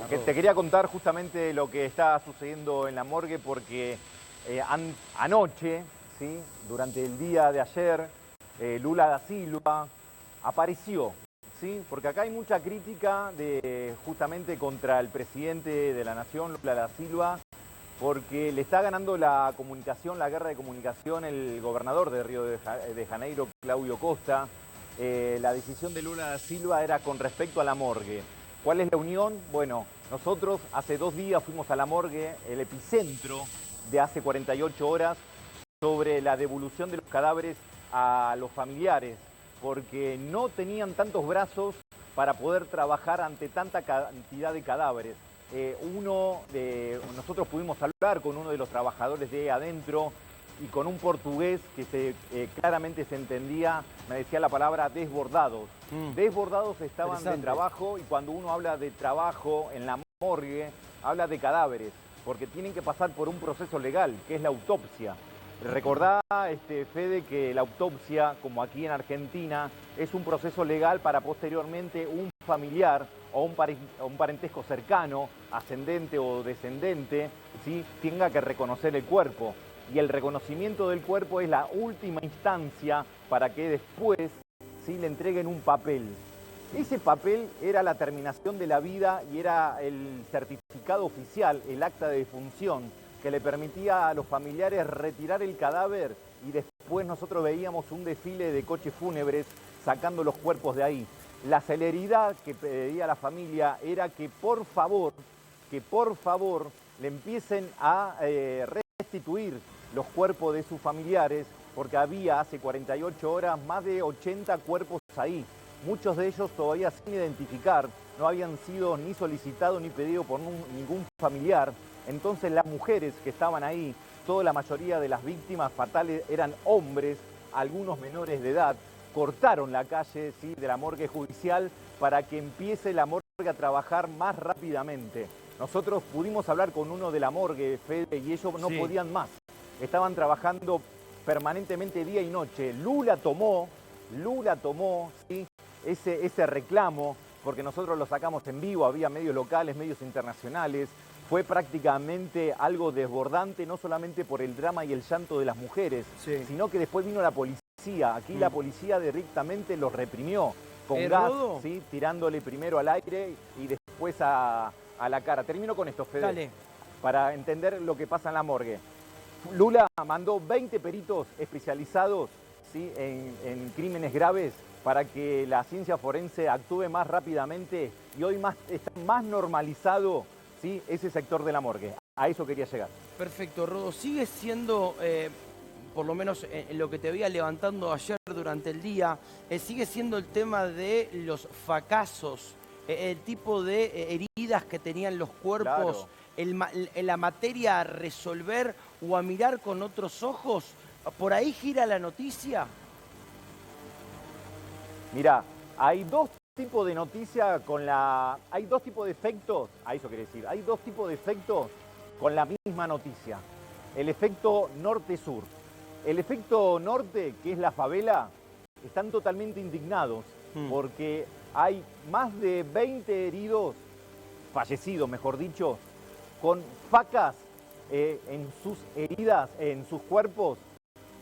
Te quería contar justamente lo que está sucediendo en la morgue porque anoche, ¿sí? Durante el día de ayer, Lula da Silva apareció, ¿sí? Porque acá hay mucha crítica justamente contra el presidente de la Nación, Lula da Silva, porque le está ganando la comunicación, la guerra de comunicación, el gobernador de Río de Janeiro, Claudio Costa. La decisión de Lula da Silva era con respecto a la morgue. ¿Cuál es la unión? Bueno, nosotros hace 2 días fuimos a la morgue, el epicentro de hace 48 horas, sobre la devolución de los cadáveres a los familiares, porque no tenían tantos brazos para poder trabajar ante tanta cantidad de cadáveres. Nosotros pudimos hablar con uno de los trabajadores de adentro y con un portugués que claramente se entendía, me decía la palabra desbordados. Desbordados estaban de trabajo, y cuando uno habla de trabajo en la morgue, habla de cadáveres, porque tienen que pasar por un proceso legal, que es la autopsia. Recordá, Fede, que la autopsia, como aquí en Argentina, es un proceso legal para posteriormente un familiar o un parentesco cercano, ascendente o descendente, ¿sí? Tenga que reconocer el cuerpo. Y el reconocimiento del cuerpo es la última instancia para que después, ¿sí?, le entreguen un papel. Ese papel era la terminación de la vida y era el certificado oficial, el acta de defunción, que le permitía a los familiares retirar el cadáver, y después nosotros veíamos un desfile de coches fúnebres sacando los cuerpos de ahí. La celeridad que pedía la familia era que por favor le empiecen a restituir los cuerpos de sus familiares, porque había hace 48 horas más de 80 cuerpos ahí. Muchos de ellos todavía sin identificar, no habían sido ni solicitados ni pedidos por ningún familiar. Entonces las mujeres que estaban ahí, toda la mayoría de las víctimas fatales eran hombres, algunos menores de edad, cortaron la calle, ¿sí?, de la morgue judicial para que empiece la morgue a trabajar más rápidamente. Nosotros pudimos hablar con uno de la morgue, Fede, y ellos no podían más. Estaban trabajando permanentemente día y noche. Lula tomó, ¿sí?, ese reclamo, porque nosotros lo sacamos en vivo, había medios locales, medios internacionales. Fue prácticamente algo desbordante, no solamente por el drama y el llanto de las mujeres, sino que después vino la policía. Aquí la policía directamente los reprimió con gas, ¿sí?, tirándole primero al aire y después a la cara. Termino con esto, Fede, Dale, para entender lo que pasa en la morgue. Lula mandó 20 peritos especializados, ¿sí?, en crímenes graves, para que la ciencia forense actúe más rápidamente, y hoy está más normalizado, ¿sí?, ese sector de la morgue. A eso quería llegar. perfecto, Rodo. Sigue siendo, por lo menos en lo que te veía levantando ayer durante el día, sigue siendo el tema de los fracasos, el tipo de heridas que tenían los cuerpos, la materia a resolver o a mirar con otros ojos. ¿Por ahí gira la noticia? Mirá, hay 2 tipos de noticias hay 2 tipos de efectos, a eso quiere decir, hay 2 tipos de efectos con la misma noticia. El efecto norte-sur. El efecto norte, que es la favela, están totalmente indignados porque hay más de 20 heridos, fallecidos mejor dicho, con facas en sus heridas, en sus cuerpos,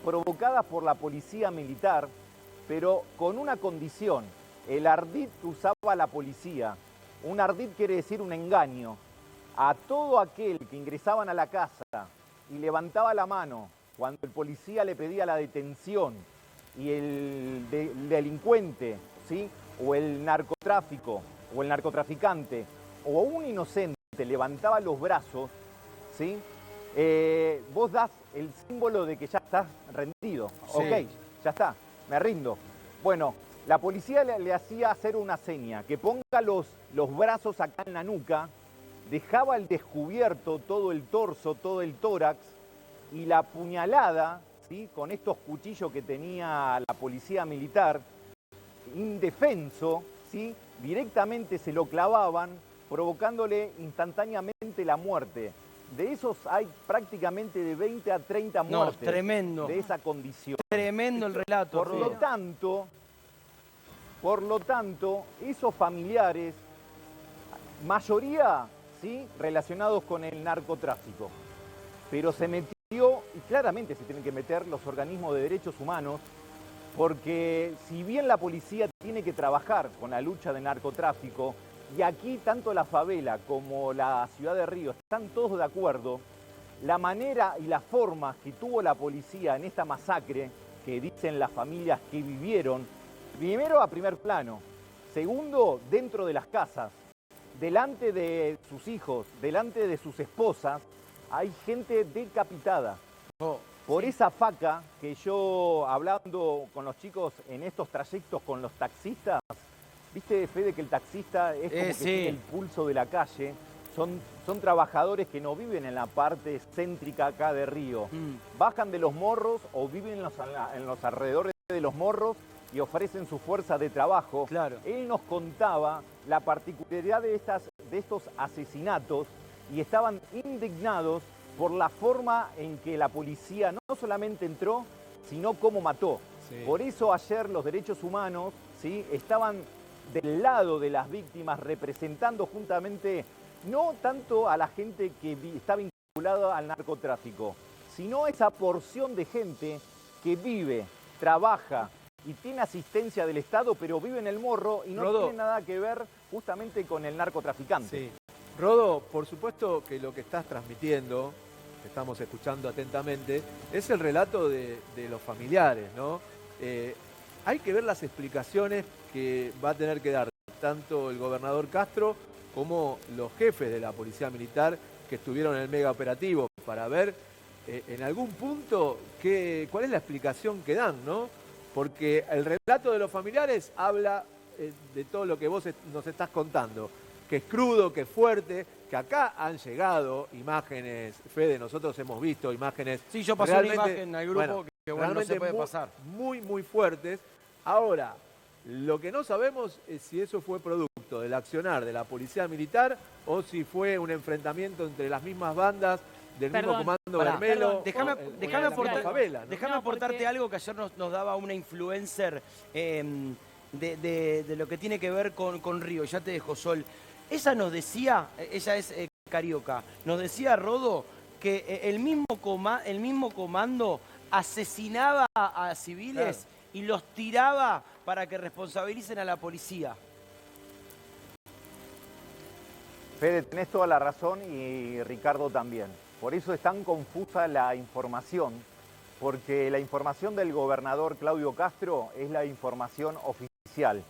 provocadas por la policía militar, pero con una condición: el ardid que usaba la policía. Un ardid quiere decir un engaño. A todo aquel que ingresaban a la casa y levantaba la mano cuando el policía le pedía la detención, y el delincuente, ¿sí?, o el narcotráfico, o el narcotraficante, o un inocente levantaba los brazos, ¿sí?, vos das el símbolo de que ya estás rendido. Sí. Ok, ya está, me rindo. Bueno, la policía le hacía hacer una seña, que ponga los brazos acá en la nuca, dejaba al descubierto todo el torso, todo el tórax, y la puñalada, ¿sí?, con estos cuchillos que tenía la policía militar, indefenso, ¿sí?, directamente se lo clavaban, provocándole instantáneamente la muerte. De esos hay prácticamente de 20 a 30 muertes. No, tremendo. De esa condición. Tremendo el relato. Por lo tanto, esos familiares, mayoría ¿sí?, relacionados con el narcotráfico. Pero se metió, y claramente se tienen que meter los organismos de derechos humanos, porque si bien la policía tiene que trabajar con la lucha del narcotráfico, y aquí tanto la favela como la ciudad de Río están todos de acuerdo, la manera y la forma que tuvo la policía en esta masacre, que dicen las familias que vivieron, primero a primer plano, segundo dentro de las casas, delante de sus hijos, delante de sus esposas, hay gente decapitada. Por esa faca que yo, hablando con los chicos en estos trayectos con los taxistas, viste, Fede, que el taxista es como que tiene el pulso de la calle. Son trabajadores que no viven en la parte céntrica acá de Río. Bajan de los morros o viven en los alrededores de los morros y ofrecen su fuerza de trabajo. Claro. Él nos contaba la particularidad de estos asesinatos y estaban indignados por la forma en que la policía no solamente entró, sino cómo mató. Sí. Por eso ayer los derechos humanos, ¿sí?, estaban del lado de las víctimas, representando juntamente no tanto a la gente que está vinculada al narcotráfico, sino esa porción de gente que vive, trabaja y tiene asistencia del Estado, pero vive en el morro y no tiene nada que ver justamente con el narcotraficante. Sí. Rodo, por supuesto que lo que estás transmitiendo, que estamos escuchando atentamente, es el relato de los familiares, ¿no? Hay que ver las explicaciones que va a tener que dar tanto el gobernador Castro como los jefes de la Policía Militar que estuvieron en el mega operativo para ver en algún punto cuál es la explicación que dan, ¿no? Porque el relato de los familiares habla de todo lo que vos nos estás contando, que es crudo, que es fuerte, que acá han llegado imágenes, Fede, nosotros hemos visto imágenes... Sí, yo pasé una imagen al grupo que no se puede pasar. Muy, muy fuertes. Ahora, lo que no sabemos es si eso fue producto del accionar de la Policía Militar o si fue un enfrentamiento entre las mismas bandas del mismo Comando Bermelo. Déjame aportarte algo que ayer nos daba una influencer de lo que tiene que ver con Río. Ya te dejo, Sol. Ella nos decía, ella es carioca, nos decía, Rodo, que el mismo comando asesinaba a civiles, claro, y los tiraba para que responsabilicen a la policía. Fede, tenés toda la razón y Ricardo también. Por eso es tan confusa la información, porque la información del gobernador Claudio Castro es la información oficial.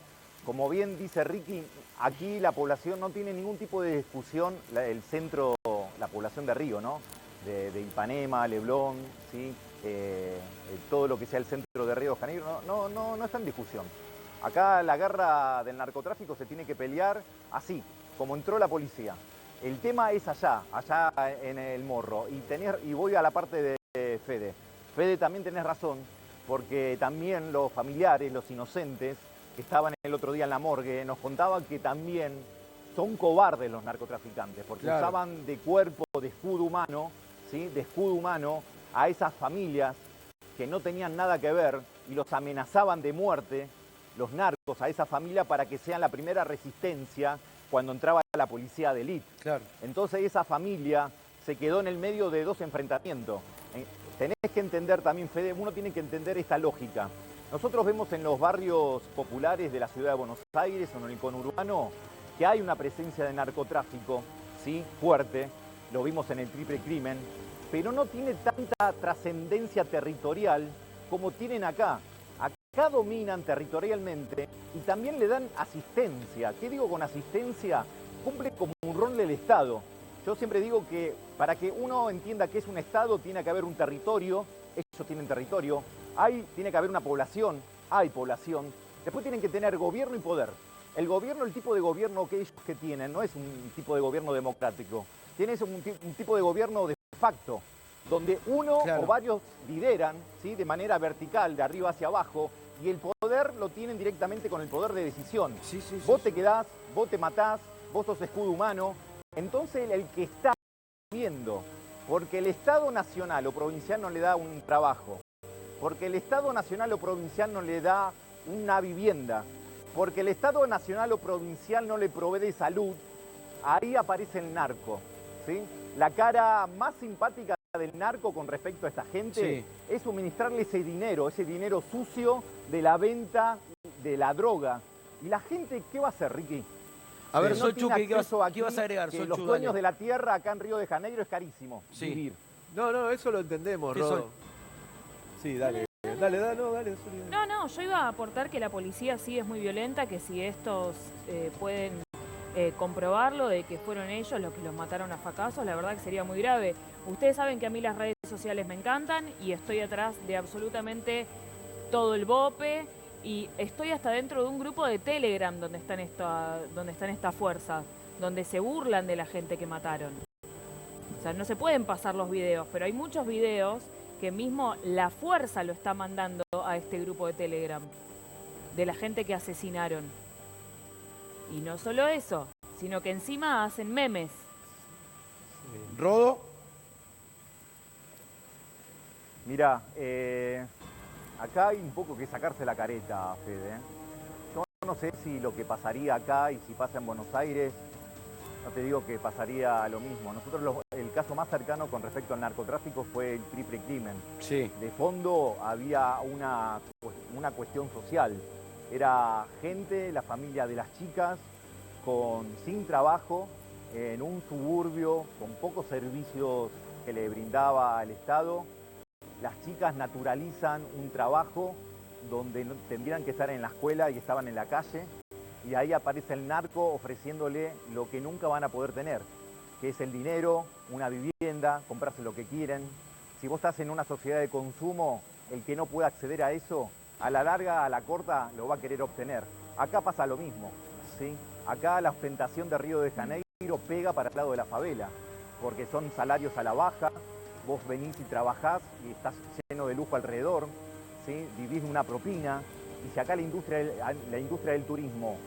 Como bien dice Ricky, aquí la población no tiene ningún tipo de discusión, el centro, la población de Río, ¿no? De Ipanema, Leblon, ¿sí? Todo lo que sea el centro de Río de Janeiro, no está en discusión. Acá la guerra del narcotráfico se tiene que pelear así, como entró la policía. El tema es allá en el morro. Y voy a la parte de Fede. Fede, también tenés razón, porque también los familiares, los inocentes, que estaban el otro día en la morgue, nos contaban que también son cobardes los narcotraficantes, porque claro, usaban de cuerpo, de escudo humano, ¿sí?, de escudo humano a esas familias que no tenían nada que ver y los amenazaban de muerte, los narcos, a esa familia para que sean la primera resistencia cuando entraba la policía de élite. Claro. Entonces esa familia se quedó en el medio de dos enfrentamientos. Tenés que entender también, Fede, uno tiene que entender esta lógica. Nosotros vemos en los barrios populares de la ciudad de Buenos Aires o en el conurbano que hay una presencia de narcotráfico, ¿sí?, fuerte, lo vimos en el triple crimen, pero no tiene tanta trascendencia territorial como tienen acá. Acá dominan territorialmente y también le dan asistencia. ¿Qué digo con asistencia? Cumple como un rol del Estado. Yo siempre digo que para que uno entienda que es un Estado tiene que haber un territorio, ellos tienen territorio, tiene que haber una población, hay población, después tienen que tener gobierno y poder. El gobierno, el tipo de gobierno que ellos tienen, no es un tipo de gobierno democrático, tienes un tipo de gobierno de facto, donde uno o varios lideran, ¿sí?, de manera vertical, de arriba hacia abajo, y el poder lo tienen directamente con el poder de decisión. Vos te quedás, vos te matás, vos sos escudo humano. Entonces el que está viendo, porque el Estado nacional o provincial no le da un trabajo, porque el Estado nacional o provincial no le da una vivienda, porque el Estado nacional o provincial no le provee de salud, ahí aparece el narco, ¿sí? La cara más simpática del narco con respecto a esta gente es suministrarle ese dinero sucio de la venta de la droga. ¿Y la gente qué va a hacer, Ricky? A ver, no Solchu, tiene ¿qué acceso vas a agregar? que Solchu, los dueños dale. de la tierra acá en Río de Janeiro es carísimo vivir. No, eso lo entendemos, ¿Qué Rodo. Sí, dale. Dale, Zuli. No, yo iba a aportar que la policía sí es muy violenta, que si estos pueden comprobarlo de que fueron ellos los que los mataron a facazos, la verdad que sería muy grave. Ustedes saben que a mí las redes sociales me encantan y estoy atrás de absolutamente todo el BOPE y estoy hasta dentro de un grupo de Telegram donde están estas fuerzas, donde se burlan de la gente que mataron. O sea, no se pueden pasar los videos, pero hay muchos videos que mismo la fuerza lo está mandando a este grupo de Telegram, de la gente que asesinaron. Y no solo eso, sino que encima hacen memes. ¿Rodo? Mira, acá hay un poco que sacarse la careta, Fede. Yo no sé si lo que pasaría acá y si pasa en Buenos Aires, no te digo que pasaría lo mismo. Nosotros el caso más cercano con respecto al narcotráfico fue el triple crimen. Sí. De fondo había una cuestión social. Era gente, la familia de las chicas, sin trabajo, en un suburbio, con pocos servicios que le brindaba el Estado. Las chicas naturalizan un trabajo donde tendrían que estar en la escuela y estaban en la calle. Y ahí aparece el narco ofreciéndole lo que nunca van a poder tener, que es el dinero, una vivienda, comprarse lo que quieren. Si vos estás en una sociedad de consumo, el que no pueda acceder a eso, a la larga, a la corta, lo va a querer obtener. Acá pasa lo mismo, ¿sí? Acá la ostentación de Río de Janeiro pega para el lado de la favela, porque son salarios a la baja, vos venís y trabajás y estás lleno de lujo alrededor, ¿sí? Vivís de una propina, y si acá la industria del turismo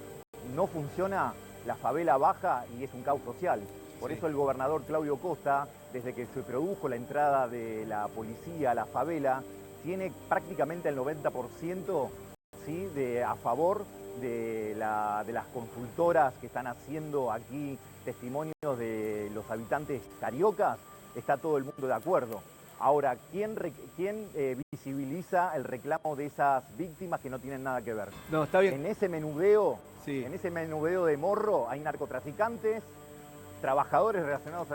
no funciona, la favela baja y es un caos social. Por eso el gobernador Claudio Costa, desde que se produjo la entrada de la policía a la favela, tiene prácticamente el 90%, ¿sí? a favor de las consultoras que están haciendo aquí testimonios de los habitantes cariocas. Está todo el mundo de acuerdo. Ahora, ¿quién visibiliza el reclamo de esas víctimas que no tienen nada que ver? No, está bien. En ese menudeo de morro hay narcotraficantes, trabajadores relacionados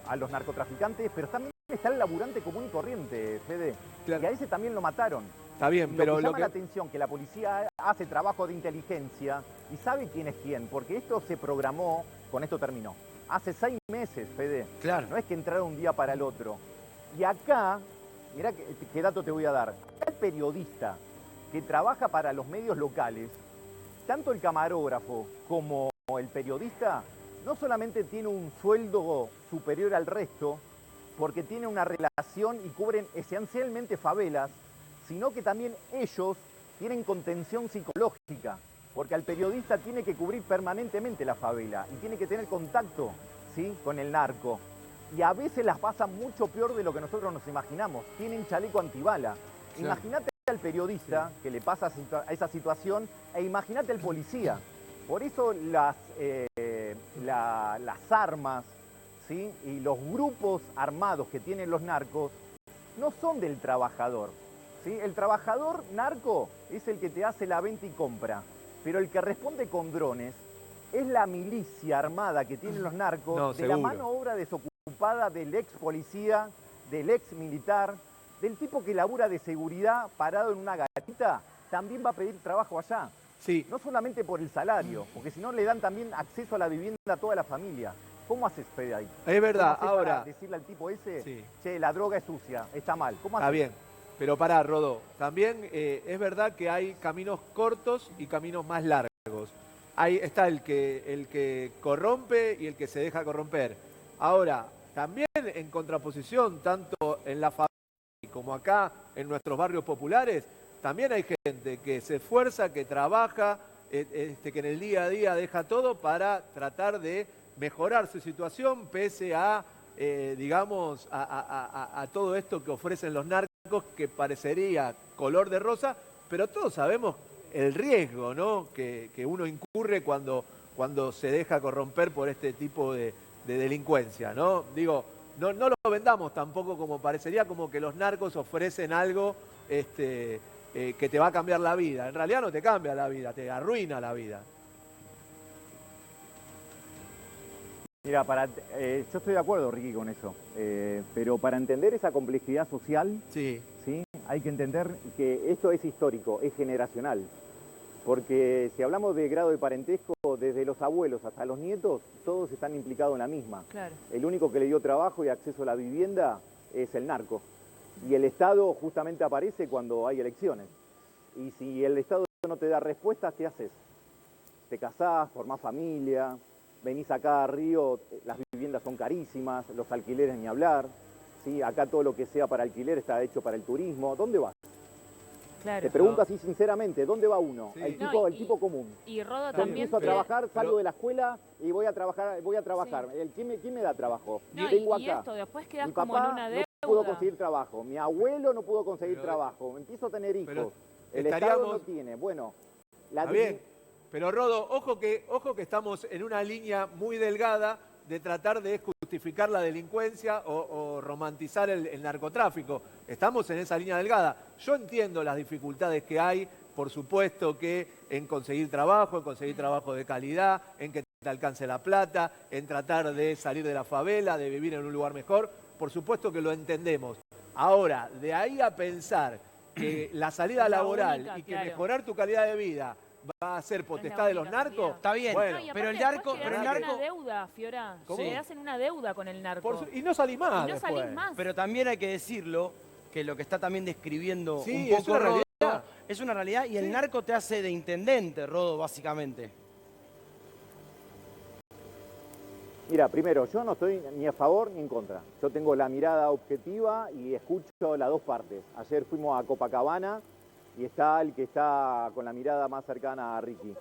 a los narcotraficantes, pero también está el laburante común y corriente, Fede. Claro. Y a ese también lo mataron. Está bien, pero lo que llama la atención que la policía hace trabajo de inteligencia y sabe quién es quién, porque esto se programó, con esto terminó, hace 6 meses, Fede. Claro. No es que entraron un día para el otro. Y acá, mirá qué dato te voy a dar. El periodista que trabaja para los medios locales, tanto el camarógrafo como el periodista, no solamente tiene un sueldo superior al resto, porque tiene una relación y cubren esencialmente favelas, sino que también ellos tienen contención psicológica, porque al periodista tiene que cubrir permanentemente la favela y tiene que tener contacto, ¿sí? con el narco. Y a veces las pasan mucho peor de lo que nosotros nos imaginamos. Tienen chaleco antibala. Sí. Imagínate al periodista que le pasa a esa situación e imagínate al policía. Por eso las armas, ¿sí? y los grupos armados que tienen los narcos no son del trabajador. ¿Sí? El trabajador narco es el que te hace la venta y compra, pero el que responde con drones es la milicia armada que tienen los narcos, de la mano obra desocupada del ex policía, del ex militar, del tipo que labura de seguridad parado en una gatita, también va a pedir trabajo allá. Sí. No solamente por el salario, porque si no le dan también acceso a la vivienda a toda la familia. ¿Cómo haces, Fede, ahí? Es verdad, ¿Cómo ahora... para decirle al tipo ese, sí. che, la droga es sucia, está mal? ¿Cómo haces? Está bien, pero pará, Rodó. También es verdad que hay caminos cortos y caminos más largos. Ahí está el que corrompe y el que se deja corromper. Ahora, también en contraposición, tanto en la familia como acá en nuestros barrios populares, también hay gente que se esfuerza, que trabaja, que en el día a día deja todo para tratar de mejorar su situación pese a, digamos, a todo esto que ofrecen los narcos, que parecería color de rosa, pero todos sabemos el riesgo, ¿no? que uno incurre cuando cuando se deja corromper por este tipo de delincuencia, ¿no? Digo, no lo vendamos tampoco como parecería como que los narcos ofrecen algo que te va a cambiar la vida. En realidad no te cambia la vida, te arruina la vida. Mira, yo estoy de acuerdo, Ricky, con eso, pero para entender esa complejidad social, Sí. ¿sí? Hay que entender que esto es histórico, es generacional, porque si hablamos de grado de parentesco, desde los abuelos hasta los nietos, todos están implicados en la misma. Claro. El único que le dio trabajo y acceso a la vivienda es el narco, y el Estado justamente aparece cuando hay elecciones, y si el Estado no te da respuestas, ¿qué haces? Te casás, formás familia. Venís acá a Río, las viviendas son carísimas, los alquileres ni hablar, ¿sí? Acá todo lo que sea para alquiler está hecho para el turismo. ¿Dónde vas? Claro. Te pregunto así sinceramente, ¿dónde va uno? Sí. El No, tipo común. Y Rodo Yo también... empiezo a trabajar, salgo pero- de la escuela y voy a trabajar. Sí. ¿Quién me da trabajo? No, Vengo y acá. esto, después quedás Mi como en papá una no deuda. pudo conseguir trabajo, mi abuelo no pudo conseguir Pero- trabajo, empiezo a tener hijos, pero el Estado no estaríamos- tiene. Bueno, la Está bien, pero Rodo, ojo que estamos en una línea muy delgada de tratar de justificar la delincuencia o romantizar el narcotráfico. Estamos en esa línea delgada. Yo entiendo las dificultades que hay, por supuesto que en conseguir trabajo de calidad, en que te alcance la plata, en tratar de salir de la favela, de vivir en un lugar mejor. Por supuesto que lo entendemos. Ahora, de ahí a pensar que la salida Es la laboral única, y que claro. mejorar tu calidad de vida va a ser potestad de los única narcos. salida. Está bien, Bueno, No, y pero aparte el narco... después Pero el quedás en narco... una deuda, Fiora. ¿Cómo? Quedás en una deuda con el narco. y no salís más y no después. salís más. Pero también hay que decirlo, que lo que está también describiendo Sí, un es poco una Rodo, realidad. es una realidad y el Sí. narco te hace de intendente, Rodo, básicamente. Mira, primero, yo no estoy ni a favor ni en contra. Yo tengo la mirada objetiva y escucho las dos partes. Ayer fuimos a Copacabana y está el que está con la mirada más cercana a Ricky.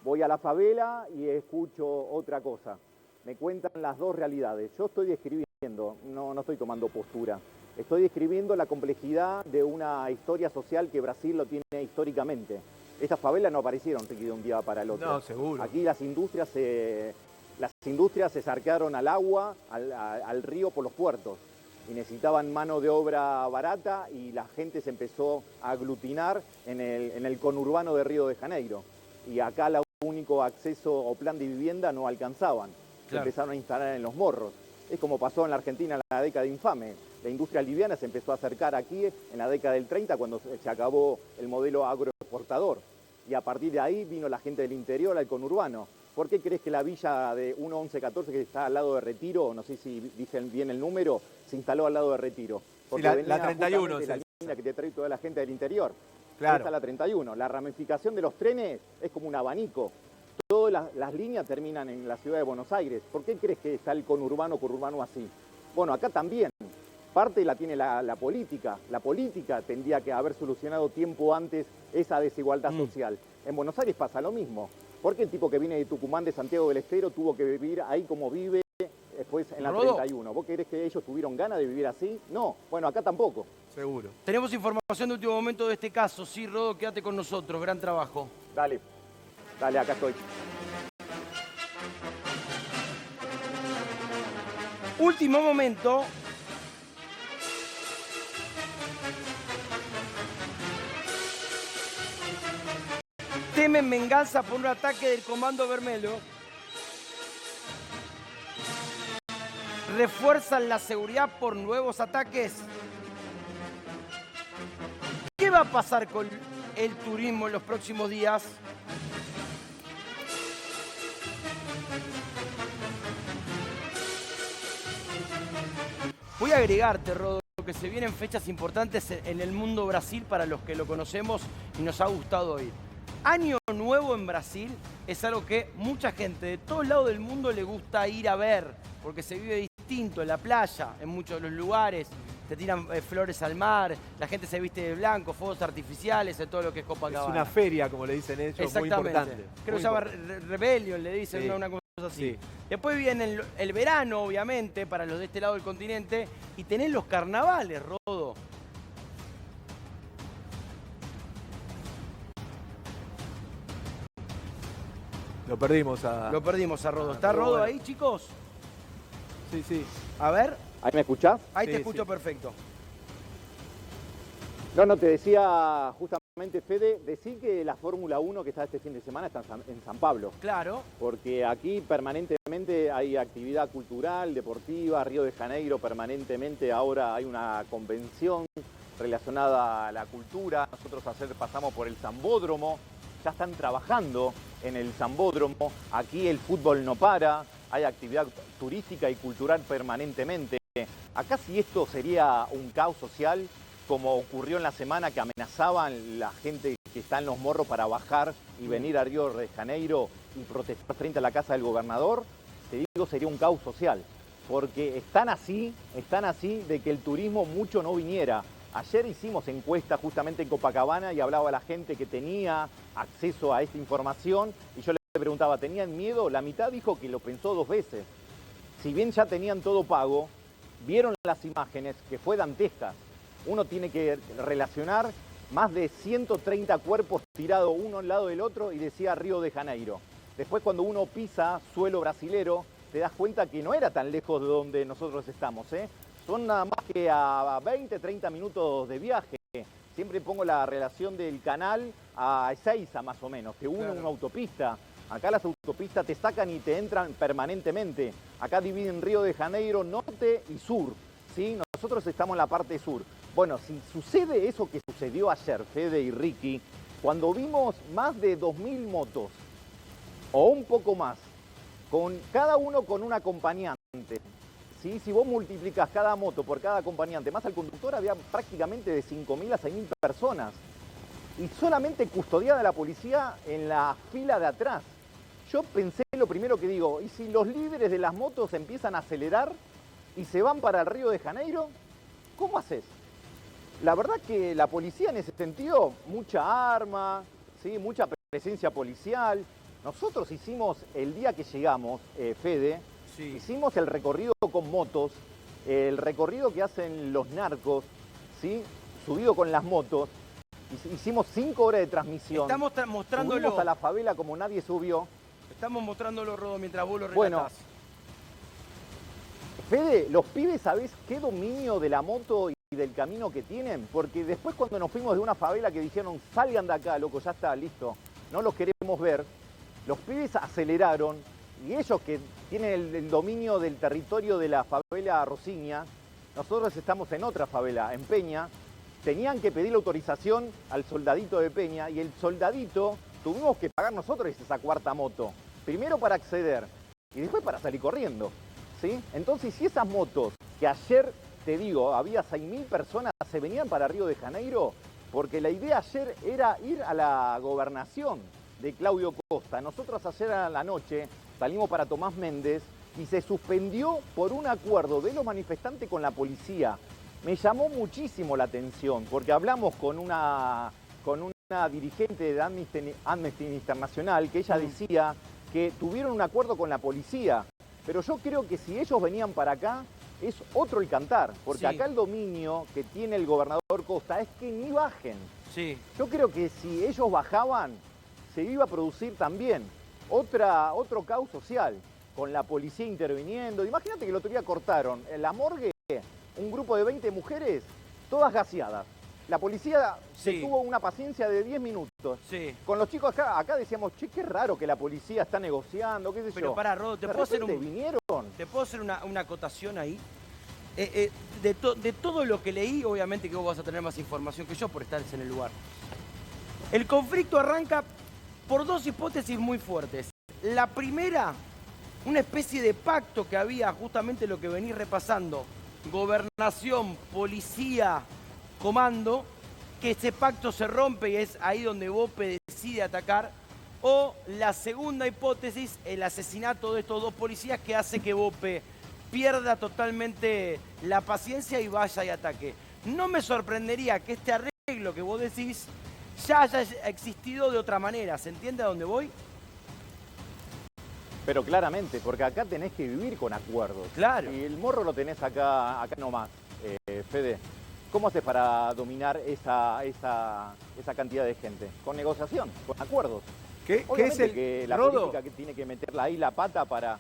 Voy a la favela y escucho otra cosa. Me cuentan las dos realidades. Yo estoy describiendo, no estoy tomando postura. Estoy describiendo la complejidad de una historia social que Brasil lo tiene históricamente. Estas favelas no aparecieron, Ricky, de un día para el otro. No, seguro. Aquí las industrias se sacaron al agua, al río por los puertos y necesitaban mano de obra barata y la gente se empezó a aglutinar en el conurbano de Río de Janeiro. Y acá el único acceso o plan de vivienda no alcanzaban. Se Claro. empezaron a instalar en los morros. Es como pasó en la Argentina en la década infame. La industria liviana se empezó a acercar aquí en la década del 30 cuando se acabó el modelo agroexportador. Y a partir de ahí vino la gente del interior al conurbano. ¿Por qué crees que la villa de 1114 que está al lado de Retiro, no sé si dije bien el número, se instaló al lado de Retiro? Porque la venía 31 justamente la es línea que te trae toda la gente del interior. Claro. Esta es la 31. La ramificación de los trenes es como un abanico. Todas las líneas terminan en la ciudad de Buenos Aires. ¿Por qué crees que está el conurbano así? Bueno, acá también. Parte la tiene la política. La política tendría que haber solucionado tiempo antes esa desigualdad social. En Buenos Aires pasa lo mismo. ¿Por qué el tipo que viene de Tucumán, de Santiago del Estero, tuvo que vivir ahí como vive después en la Rodo. 31? ¿Vos crees que ellos tuvieron ganas de vivir así? No. Bueno, acá tampoco. Seguro. Tenemos información de último momento de este caso. Sí, Rodo, quédate con nosotros. Gran trabajo. Dale, acá estoy. Último momento. Temen venganza por un ataque del Comando Vermelho. Refuerzan la seguridad por nuevos ataques. ¿Qué va a pasar con el turismo en los próximos días? Voy a agregarte, Rodo, que se vienen fechas importantes en el mundo Brasil para los que lo conocemos y nos ha gustado oír. Año Nuevo en Brasil es algo que mucha gente de todos lados del mundo le gusta ir a ver, porque se vive distinto en la playa, en muchos de los lugares, te tiran flores al mar, la gente se viste de blanco, fuegos artificiales, en todo lo que es Es Copacabana. una feria, como le dicen ellos, muy Exactamente. importante. Creo Muy que se llama importante. Rebellion, le dicen, Sí. una cosa así. Sí. Después viene el verano, obviamente, para los de este lado del continente, y tenés los carnavales, Rodo. Lo perdimos Lo perdimos a Rodo. ¿Está Rodo ahí, chicos? Sí, sí. A ver. ¿Ahí me escuchás? Ahí Sí, te escucho sí. perfecto. No, te decía justamente, Fede, decir que la Fórmula 1 que está este fin de semana está en San Pablo. Claro. Porque aquí permanentemente hay actividad cultural, deportiva, Río de Janeiro permanentemente ahora hay una convención relacionada a la cultura. Nosotros ayer pasamos por el Sambódromo, ya están trabajando en el Sambódromo. Aquí el fútbol no para, hay actividad turística y cultural permanentemente. Acá si esto sería un caos social, como ocurrió en la semana que amenazaban la gente que está en Los Morros para bajar y venir a Río de Janeiro y protestar frente a la casa del gobernador, te digo, sería un caos social. Porque están así de que el turismo mucho no viniera. Ayer hicimos encuesta justamente en Copacabana y hablaba la gente que tenía acceso a esta información y yo le preguntaba, ¿tenían miedo? La mitad dijo que lo pensó 2 veces. Si bien ya tenían todo pago, vieron las imágenes que fue dantescas. Uno tiene que relacionar más de 130 cuerpos tirados uno al lado del otro y decía Río de Janeiro. Después cuando uno pisa suelo brasilero, te das cuenta que no era tan lejos de donde nosotros estamos, ¿eh? Son nada más que a 20, 30 minutos de viaje. Siempre pongo la relación del canal a Ezeiza más o menos, que une una autopista. Acá las autopistas te sacan y te entran permanentemente. Acá dividen Río de Janeiro norte y sur, ¿sí? Nosotros estamos en la parte sur. Bueno, si sucede eso que sucedió ayer, Fede y Ricky, cuando vimos más de 2.000 motos, o un poco más, con cada uno con un acompañante, ¿sí? Si vos multiplicás cada moto por cada acompañante, más al conductor, había prácticamente de 5.000 a 6.000 personas. Y solamente custodiada la policía en la fila de atrás. Yo pensé lo primero que digo, ¿y si los líderes de las motos empiezan a acelerar y se van para el Río de Janeiro? ¿Cómo haces? La verdad que la policía en ese sentido, mucha arma, ¿sí? Mucha presencia policial. Nosotros hicimos, el día que llegamos, Fede, sí, hicimos el recorrido con motos, el recorrido que hacen los narcos, ¿sí? Subido con las motos. Hicimos 5 horas de transmisión. Estamos mostrándolo. Subimos a la favela como nadie subió. Estamos mostrándolo, Rodo, mientras vos lo relatás. Bueno, Fede, los pibes, ¿sabés qué dominio de la moto y del camino que tienen? Porque después cuando nos fuimos de una favela que dijeron, salgan de acá, loco, ya está, listo, no los queremos ver, los pibes aceleraron y ellos que tienen el dominio del territorio de la favela Rosiña, nosotros estamos en otra favela, en Peña, tenían que pedir la autorización al soldadito de Peña y el soldadito tuvimos que pagar nosotros esa 4ª moto. Primero para acceder y después para salir corriendo, ¿sí? Entonces, si esas motos que ayer, te digo, había 6.000 personas, se venían para Río de Janeiro, porque la idea ayer era ir a la gobernación de Claudio Costa. Nosotros ayer a la noche salimos para Tomás Méndez y se suspendió por un acuerdo de los manifestantes con la policía. Me llamó muchísimo la atención, porque hablamos con una dirigente de Amnesty Internacional, que ella decía que tuvieron un acuerdo con la policía, pero yo creo que si ellos venían para acá, es otro el cantar, porque acá el dominio que tiene el gobernador Costa es que ni bajen. Sí. Yo creo que si ellos bajaban, se iba a producir también otro caos social, con la policía interviniendo. Imagínate que el otro día cortaron en la morgue un grupo de 20 mujeres, todas gaseadas. La policía se tuvo una paciencia de 10 minutos. Sí. Con los chicos acá decíamos, che, qué raro que la policía está negociando, qué sé yo. Pero pará, Rodo, ¿te puedo hacer una acotación ahí? De todo lo que leí, obviamente que vos vas a tener más información que yo por estar en el lugar. El conflicto arranca por 2 hipótesis muy fuertes. La primera, una especie de pacto que había, justamente lo que venís repasando, gobernación, policía, comando, que ese pacto se rompe y es ahí donde Bope decide atacar. O la segunda hipótesis, el asesinato de estos 2 policías que hace que Bope pierda totalmente la paciencia y vaya y ataque. No me sorprendería que este arreglo que vos decís ya haya existido de otra manera. ¿Se entiende a dónde voy? Pero claramente, porque acá tenés que vivir con acuerdos. Claro. Y el morro lo tenés acá nomás, Fede. ¿Cómo haces para dominar esa cantidad de gente? Con negociación, con acuerdos. ¿Qué es Obviamente el que la Rodo? política que tiene que meterla ahí la pata para...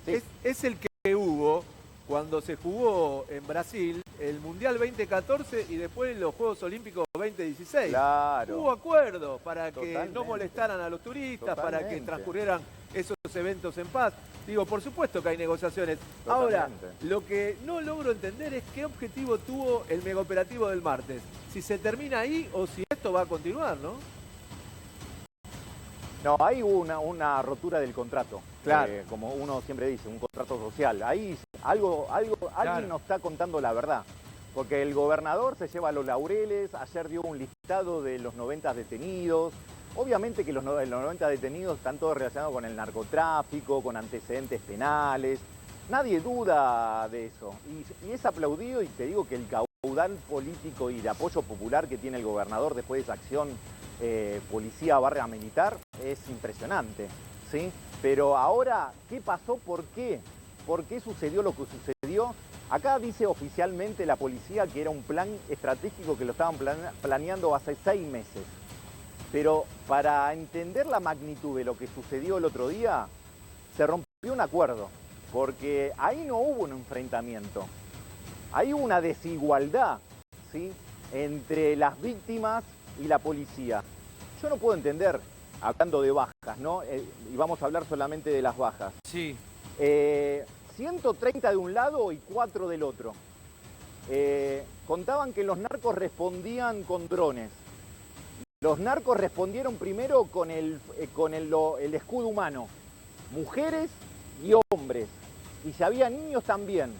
Sí. Es el que hubo cuando se jugó en Brasil el Mundial 2014 y después los Juegos Olímpicos 2016. Claro. Hubo acuerdos para que Totalmente. no molestaran a los turistas, para que Totalmente. transcurrieran esos eventos en paz. Digo, por supuesto que hay negociaciones. Totalmente. Ahora, lo que no logro entender es qué objetivo tuvo el megaoperativo del martes. Si se termina ahí o si esto va a continuar, ¿no? No, hay una rotura del contrato. Claro. Como uno siempre dice, un contrato social. Ahí alguien nos está contando la verdad. Porque el gobernador se lleva los laureles, ayer dio un listado de los 90 detenidos. Obviamente que los 90 detenidos están todos relacionados con el narcotráfico, con antecedentes penales. Nadie duda de eso. Y es aplaudido, y te digo que el caudal político y de apoyo popular que tiene el gobernador después de esa acción policía barra militar es impresionante, ¿sí? Pero ahora, ¿qué pasó? ¿Por qué? ¿Por qué sucedió lo que sucedió? Acá dice oficialmente la policía que era un plan estratégico que lo estaban planeando hace 6 meses. Pero para entender la magnitud de lo que sucedió el otro día, se rompió un acuerdo, porque ahí no hubo un enfrentamiento, ahí hubo una desigualdad, ¿sí?, entre las víctimas y la policía. Yo no puedo entender, hablando de bajas, ¿no? Y vamos a hablar solamente de las bajas. Sí. 130 de un lado y 4 del otro. Contaban que los narcos respondían con drones. Los narcos respondieron primero con el escudo humano. Mujeres y hombres. Y si había niños también.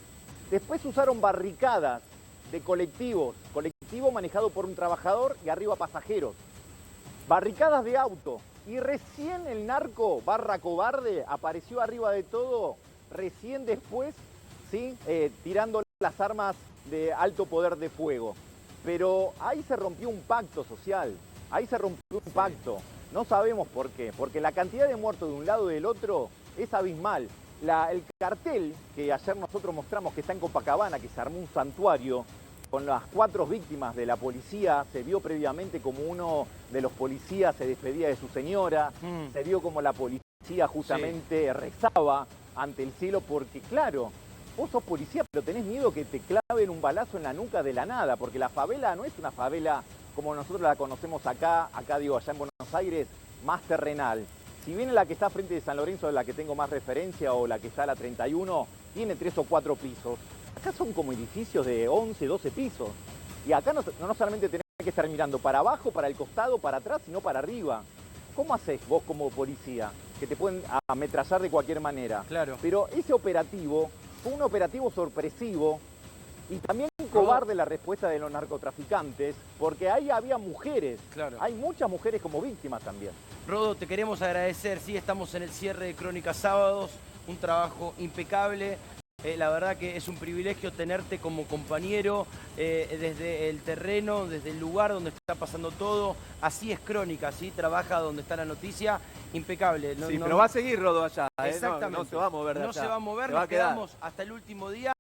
Después usaron barricadas de colectivos. Colectivo manejado por un trabajador y arriba pasajeros. Barricadas de auto. Y recién el narco barra cobarde apareció arriba de todo, recién después, ¿sí?, tirando las armas de alto poder de fuego. Pero ahí se rompió un pacto social, ahí se rompió un pacto. No sabemos por qué, porque la cantidad de muertos de un lado y del otro es abismal. El cartel que ayer nosotros mostramos que está en Copacabana, que se armó un santuario, con las 4 víctimas de la policía, se vio previamente como uno de los policías se despedía de su señora, se vio como la policía justamente rezaba ante el cielo, porque claro, vos sos policía pero tenés miedo que te claven un balazo en la nuca de la nada, porque la favela no es una favela como nosotros la conocemos acá digo, allá en Buenos Aires, más terrenal. Si bien la que está frente de San Lorenzo es la que tengo más referencia, o la que está a la 31, tiene 3 o 4 pisos. Acá son como edificios de 11, 12 pisos. Y acá no solamente tenés que estar mirando para abajo, para el costado, para atrás, sino para arriba. ¿Cómo haces vos como policía? Que te pueden ametrallar de cualquier manera. Claro. Pero ese operativo fue un operativo sorpresivo y también cobarde la respuesta de los narcotraficantes, porque ahí había mujeres. Claro. Hay muchas mujeres como víctimas también. Rodo, te queremos agradecer, sí, estamos en el cierre de Crónicas Sábados, un trabajo impecable. La verdad que es un privilegio tenerte como compañero desde el terreno, desde el lugar donde está pasando todo. Así es Crónica, ¿sí? Trabaja donde está la noticia, impecable. Sí, pero va a seguir Rodo allá. Exactamente. No se va a mover de No allá. se va a mover, Se va nos a quedar. quedamos hasta el último día.